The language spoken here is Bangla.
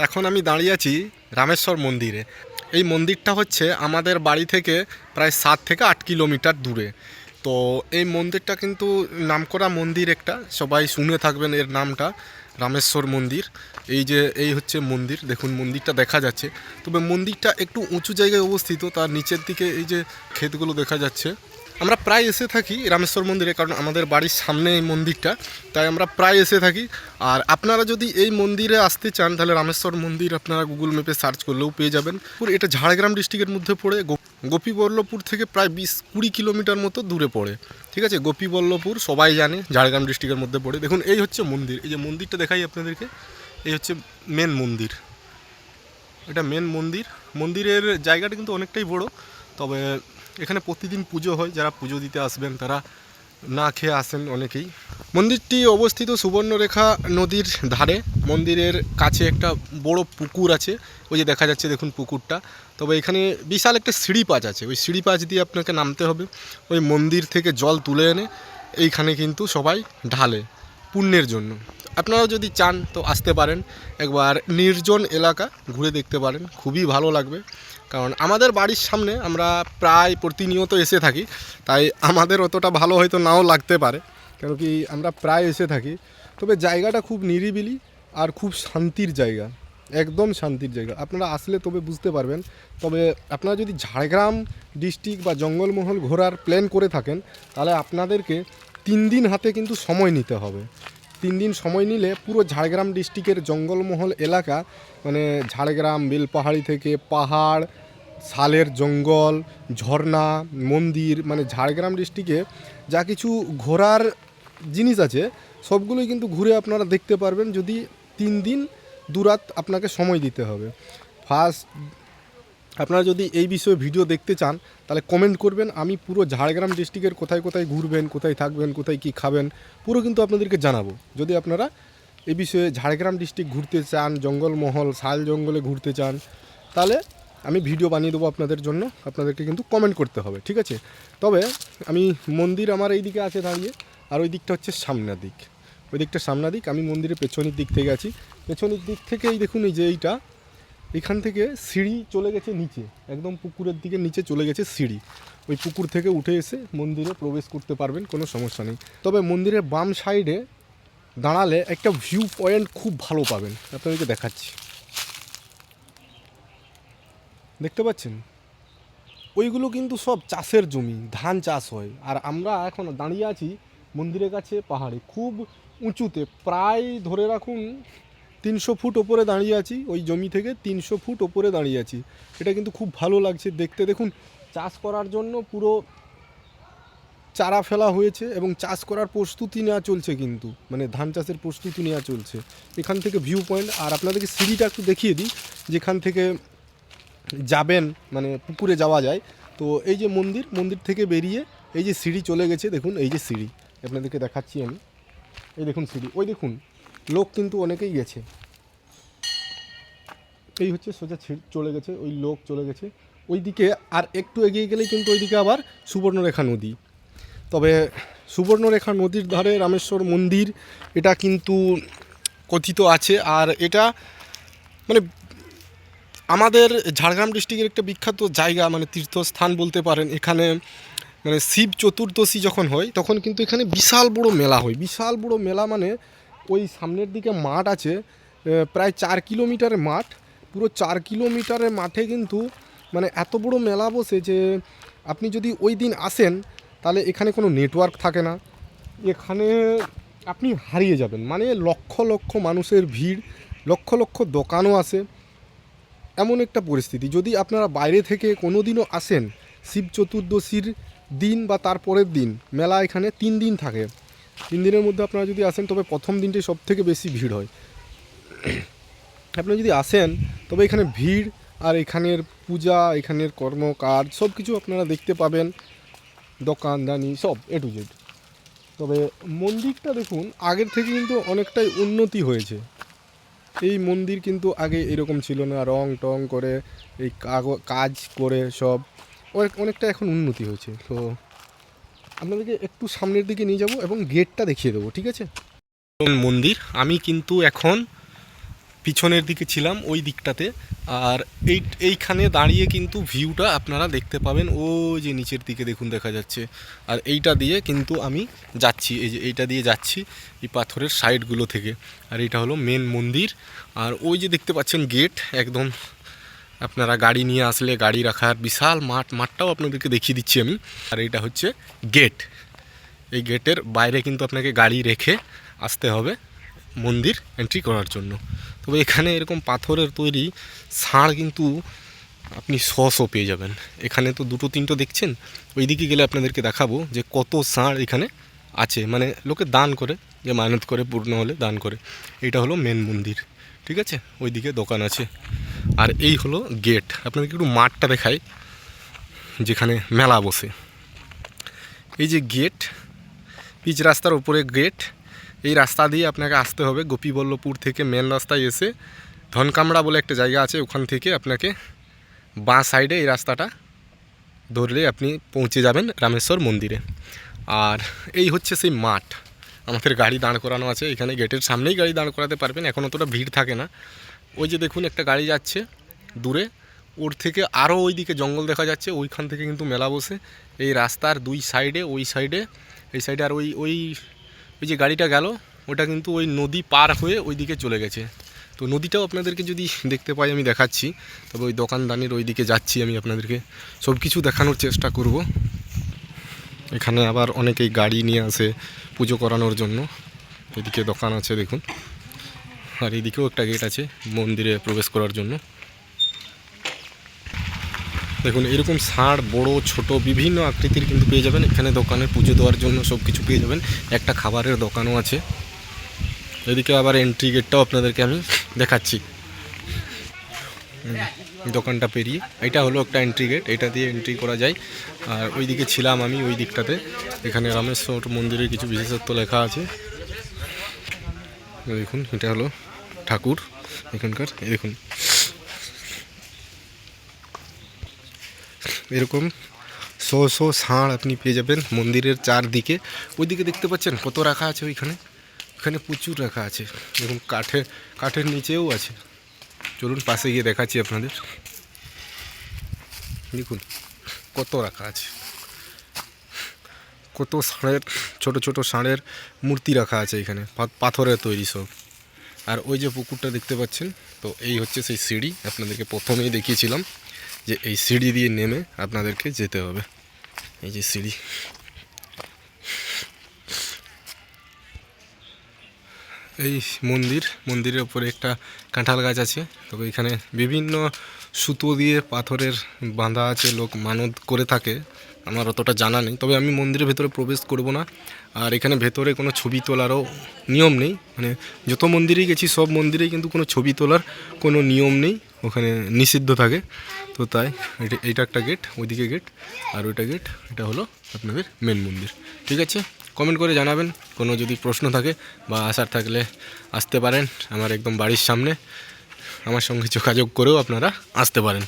এখন আমি দাঁড়িয়ে আছি রামেশ্বর মন্দিরে। এই মন্দিরটা হচ্ছে আমাদের বাড়ি থেকে প্রায় 7 থেকে 8 কিলোমিটার দূরে। তো এই মন্দিরটা কিন্তু নামকরা মন্দির, একটা সবাই শুনে থাকবেন এর নামটা, রামেশ্বর মন্দির। এই হচ্ছে মন্দির, দেখুন মন্দিরটা দেখা যাচ্ছে। তবে মন্দিরটা একটু উঁচু জায়গায় অবস্থিত, তার নিচের দিকে এই যে ক্ষেতগুলো দেখা যাচ্ছে। আমরা প্রায় এসে থাকি রামেশ্বর মন্দিরে, কারণ আমাদের বাড়ির সামনে এই মন্দিরটা, তাই আমরা প্রায় এসে থাকি। আর আপনারা যদি এই মন্দিরে আসতে চান তাহলে রামেশ্বর মন্দির আপনারা গুগল ম্যাপে সার্চ করলেও পেয়ে যাবেন। এটা ঝাড়গ্রাম ডিস্ট্রিক্টের মধ্যে পড়ে, গোপীবল্লভপুর থেকে প্রায় 20-20 কিলোমিটার মতো দূরে পড়ে। ঠিক আছে, গোপীবল্লভপুর সবাই জানে ঝাড়গ্রাম ডিস্ট্রিক্টের মধ্যে পড়ে। দেখুন এই হচ্ছে মন্দির, এই যে মন্দিরটা দেখাই আপনাদেরকে, এই হচ্ছে মেন মন্দির। এটা মেন মন্দির। মন্দিরের জায়গাটা কিন্তু অনেকটাই বড়। তবে এখানে প্রতিদিন পুজো হয়, যারা পুজো দিতে আসবেন তারা না খেয়ে আসেন অনেকেই। মন্দিরটি অবস্থিত সুবর্ণরেখা নদীর ধারে। মন্দিরের কাছে একটা বড় পুকুর আছে, ওই যে দেখা যাচ্ছে দেখুন পুকুরটা। তবে এখানে বিশাল একটা সিঁড়ি পাঁচ আছে, ওই সিঁড়ি পাঁচ দিয়ে আপনাকে নামতে হবে। ওই মন্দির থেকে জল তুলে এনে এইখানে কিন্তু সবাই ঢালে পুণ্যের জন্য। আপনারা যদি চান তো আসতে পারেন, একবার নির্জন এলাকা ঘুরে দেখতে পারেন, খুবই ভালো লাগবে। কারণ আমাদের বাড়ির সামনে আমরা প্রায় প্রতিনিয়ত এসে থাকি, তাই আমাদের অতটা ভালো হয়তো নাও লাগতে পারে, কেন কি আমরা প্রায় এসে থাকি। তবে জায়গাটা খুব নিরিবিলি আর খুব শান্তির জায়গা, একদম শান্তির জায়গা। আপনারা আসলে তবে বুঝতে পারবেন। তবে আপনারা যদি ঝাড়গ্রাম ডিস্ট্রিক্ট বা জঙ্গলমহল ঘোরার প্ল্যান করে থাকেন, তাহলে আপনাদেরকে 3 দিন হাতে কিন্তু সময় নিতে হবে। 3 দিন সময় নিলে পুরো ঝাড়গ্রাম ডিস্ট্রিক্টের জঙ্গলমহল এলাকা, মানে ঝাড়গ্রাম বেলপাহাড়ি থেকে পাহাড়, শালের জঙ্গল, ঝর্ণা, মন্দির, মানে ঝাড়গ্রাম ডিস্ট্রিক্টে যা কিছু ঘোরার জিনিস আছে সবগুলোই কিন্তু ঘুরে আপনারা দেখতে পারবেন, যদি 3 দিন 2 রাত আপনাকে সময় দিতে হবে। ফার্স্ট আপনারা যদি এই বিষয়ে ভিডিও দেখতে চান তাহলে কমেন্ট করবেন, আমি পুরো ঝাড়গ্রাম ডিস্ট্রিক্টের কোথায় কোথায় ঘুরবেন, কোথায় থাকবেন, কোথায় কী খাবেন পুরো কিন্তু আপনাদেরকে জানাবো। যদি আপনারা এই বিষয়ে ঝাড়গ্রাম ডিস্ট্রিক্ট ঘুরতে চান, জঙ্গলমহল শাল জঙ্গলে ঘুরতে চান, তাহলে আমি ভিডিও বানিয়ে দেবো আপনাদের জন্য। আপনাদেরকে কিন্তু কমেন্ট করতে হবে, ঠিক আছে? তবে আমি মন্দির আমার এই দিকে আছে দাঁড়িয়ে, আর ওই দিকটা হচ্ছে সামনের দিক, ওই দিকটা সামনের দিক। আমি মন্দিরের পেছনের দিক থেকে আছি। পেছনের দিক থেকেই দেখুন এই যে এইটা, এখান থেকে সিঁড়ি চলে গেছে নিচে, একদম পুকুরের দিকে নিচে চলে গেছে সিঁড়ি। ওই পুকুর থেকে উঠে এসে মন্দিরে প্রবেশ করতে পারবেন, কোনো সমস্যা নেই। তবে মন্দিরের বাম সাইডে দাঁড়ালে একটা ভিউ পয়েন্ট খুব ভালো পাবেন, আপনাদেরকে দেখাচ্ছি। দেখতে পাচ্ছেন ওইগুলো কিন্তু সব চাষের জমি, ধান চাষ হয়। আর আমরা এখন দাঁড়িয়ে আছি মন্দিরের কাছে পাহাড়ে, খুব উঁচুতে, প্রায় ধরে রাখুন 300 ফুট ওপরে দাঁড়িয়ে আছি। ওই জমি থেকে 300 ফুট ওপরে দাঁড়িয়ে আছি। এটা কিন্তু খুব ভালো লাগছে দেখতে। দেখুন চাষ করার জন্য পুরো চারা ফেলা হয়েছে এবং চাষ করার প্রস্তুতি নেওয়া চলছে, কিন্তু মানে ধান চাষের প্রস্তুতি নেওয়া চলছে। এখান থেকে ভিউ পয়েন্ট, আর আপনাদেরকে সিঁড়িটা একটু দেখিয়ে দিই যেখান থেকে যাবেন, মানে পুকুরে যাওয়া যায়। তো এই যে মন্দির থেকে বেরিয়ে এই যে সিঁড়ি চলে গেছে, দেখুন এই যে সিঁড়ি আপনাদেরকে দেখাচ্ছি আমি। এই দেখুন সিঁড়ি, ওই দেখুন লোক কিন্তু অনেকেই গেছে। এই হচ্ছে সোজা চলে গেছে, ওই লোক চলে গেছে ওই দিকে। আর একটু এগিয়ে গেলেই কিন্তু ওইদিকে আবার সুবর্ণরেখা নদী। তবে সুবর্ণরেখা নদীর ধারে রামেশ্বর মন্দির, এটা কিন্তু কথিত আছে। আর এটা মানে আমাদের ঝাড়গ্রাম ডিস্ট্রিক্টের একটা বিখ্যাত জায়গা, মানে তীর্থস্থান বলতে পারেন। এখানে মানে শিব চতুর্দশী যখন হয় তখন কিন্তু এখানে বিশাল বড় মেলা হয়। বিশাল বড় মেলা মানে ওই সামনের দিকে মাঠ আছে, প্রায় 4 কিলোমিটারের মাঠ। পুরো 4 কিলোমিটারের মাঠে কিন্তু মানে এত বড় মেলা বসে যে আপনি যদি ওই দিন আসেন তাহলে এখানে কোনো নেটওয়ার্ক থাকে না, এখানে আপনি হারিয়ে যাবেন। মানে লক্ষ লক্ষ মানুষের ভিড়, লক্ষ লক্ষ দোকানও আসে, এমন একটা পরিস্থিতি। যদি আপনারা বাইরে থেকে কোনো দিনও আসেন, শিব চতুর্দশীর দিন বা তারপরের দিন মেলা এখানে 3 দিন থাকে। 3 দিনের মধ্যে আপনারা যদি আসেন তবে প্রথম দিনটাই সব থেকে বেশি ভিড় হয়। আপনারা যদি আসেন তবে এখানে ভিড় আর এখানের পূজা, এখানের কর্মকাজ সব কিছু আপনারা দেখতে পাবেন, দোকানদানি সব এ টু জেড। তবে মন্দিরটা দেখুন আগের থেকে কিন্তু অনেকটাই উন্নতি হয়েছে। এই মন্দির কিন্তু আগে এরকম ছিল না, রং টং করে এই কাজ করে সব অনেকটা এখন উন্নতি হয়েছে। তো আপনাদেরকে একটু সামনের দিকে নিয়ে যাব এবং গেটটা দেখিয়ে দেবো, ঠিক আছে? মন্দির আমি কিন্তু এখন পিছনের দিকে ছিলাম ওই দিকটাতে। আর এইখানে দাঁড়িয়ে কিন্তু ভিউটা আপনারা দেখতে পাবেন, ওই যে নিচের দিকে দেখুন দেখা যাচ্ছে। আর এইটা দিয়ে কিন্তু আমি যাচ্ছি, এই যে এইটা দিয়ে যাচ্ছি এই পাথরের সাইডগুলো থেকে। আর এটা হলো মেন মন্দির। আর ওই যে দেখতে পাচ্ছেন গেট, একদম আপনারা গাড়ি নিয়ে আসলে গাড়ি রাখার বিশাল মাঠটাও আপনাদেরকে দেখিয়ে দিচ্ছি আমি। আর এইটা হচ্ছে গেট। এই গেটের বাইরে কিন্তু আপনাকে গাড়ি রেখে আসতে হবে মন্দির এন্ট্রি করার জন্য। তবে এখানে এরকম পাথরের তৈরি ষাঁড় কিন্তু আপনি শো পেয়ে যাবেন। এখানে তো দুটো তিনটো দেখছেন, ওই দিকে গেলে আপনাদেরকে দেখাবো যে কত ষাঁড় এখানে আছে, মানে লোকে দান করে, যে মানত করে পূর্ণ হলে দান করে। এইটা হলো মেন মন্দির, ঠিক আছে। ওইদিকে দোকান আছে। আর এই হলো গেট। আপনাদেরকে একটু মাঠটা দেখাই যেখানে মেলা বসে। এই যে গেট, পিচ রাস্তার উপরে গেট। এই রাস্তা দিয়ে আপনাকে আসতে হবে গোপীবল্লভপুর থেকে মেন রাস্তায় এসে ধনকামড়া বলে একটা জায়গা আছে, ওখান থেকে আপনাকে বাঁ সাইডে এই রাস্তাটা ধরলে আপনি পৌঁছে যাবেন রামেশ্বর মন্দিরে। আর এই হচ্ছে সেই মাঠ, আমাদের গাড়ি দাঁড় করানো আছে এখানে। গেটের সামনেই গাড়ি দাঁড় করাতে পারবেন, এখন অতটা ভিড় থাকে না। ওই যে দেখুন একটা গাড়ি যাচ্ছে দূরে, ওর থেকে আরও ওই দিকে জঙ্গল দেখা যাচ্ছে, ওইখান থেকে কিন্তু মেলা বসে। এই রাস্তার দুই সাইডে, ওই সাইডে, এই সাইডে। আর ওই ওই ওই যে গাড়িটা গেল ওটা কিন্তু ওই নদী পার হয়ে ওই দিকে চলে গেছে। তো নদীটাও আপনাদেরকে যদি দেখতে পাই আমি দেখাচ্ছি। তবে ওই দোকানদানির ওই দিকে যাচ্ছি, আমি আপনাদেরকে সব কিছু দেখানোর চেষ্টা করব। এখানে আবার অনেকেই গাড়ি নিয়ে আসে পুজো করানোর জন্য। এদিকে দোকান আছে দেখুন, আর এইদিকেও একটা গেট আছে মন্দিরে প্রবেশ করার জন্য। দেখুন এরকম ষাঁড় বড় ছোট বিভিন্ন আকৃতির কিন্তু পেয়ে যাবেন এখানে দোকানে, পুজো দেওয়ার জন্য সব কিছু পেয়ে যাবেন। একটা খাবারের দোকানও আছে। এদিকে আবার এন্ট্রি গেটটাও আপনাদেরকে আমি দেখাচ্ছি। দোকানটা পেরিয়ে এটা হলো একটা এন্ট্রি গেট, এটা দিয়ে এন্ট্রি করা যায়। আর ওই দিকে ছিলাম আমি ওই দিকটাতে, এখানে রামেশ্বর মন্দিরের কিছু বিশেষত্ব লেখা আছে। দেখুন এটা হলো ঠাকুর এখানকার। এই দেখুন এরকম শো ষাঁড় আপনি পেয়ে যাবেন মন্দিরের চারদিকে। ওইদিকে দেখতে পাচ্ছেন কত রাখা আছে, ওইখানে ওখানে প্রচুর রাখা আছে। দেখুন কাঠের নিচেও আছে। চলুন পাশে গিয়ে দেখাচ্ছি আপনাদের। দেখুন কত রাখা আছে, কত ষাঁড়ের ছোট ছোট ষাঁড়ের মূর্তি রাখা আছে এখানে, পাথরের তৈরি সব। আর ওই যে পুকুরটা দেখতে পাচ্ছেন, তো এই হচ্ছে সেই সিঁড়ি। আপনাদেরকে প্রথমেই দেখিয়েছিলাম যে এই সিঁড়ি দিয়ে নেমে আপনাদেরকে যেতে হবে। এই যে সিঁড়ি, এই মন্দিরের উপরে একটা কাঁঠাল গাছ আছে। তবে এখানে বিভিন্ন সুতো দিয়ে পাথরের বাঁধা আছে, লোক মানত করে থাকে। আমার অতটা জানা নেই, তবে আমি মন্দিরের ভেতরে প্রবেশ করব না। আর এখানে ভেতরে কোনো ছবি তোলারও নিয়ম নেই, মানে যত মন্দিরেই গেছি সব মন্দিরেই কিন্তু কোনো ছবি তোলার কোনো নিয়ম নেই, ওখানে নিষিদ্ধ থাকে। তো তাই এইটা একটা গেট, ওইদিকে গেট, আর ওইটা গেট। এটা হলো আপনাদের মেন মন্দির, ঠিক আছে। কমেন্ট করে জানাবেন কোনো যদি প্রশ্ন থাকে বা আসার থাকলে আসতে পারেন আমার একদম বাড়ির সামনে। আমার সঙ্গে যোগাযোগ করেও আপনারা আসতে পারেন।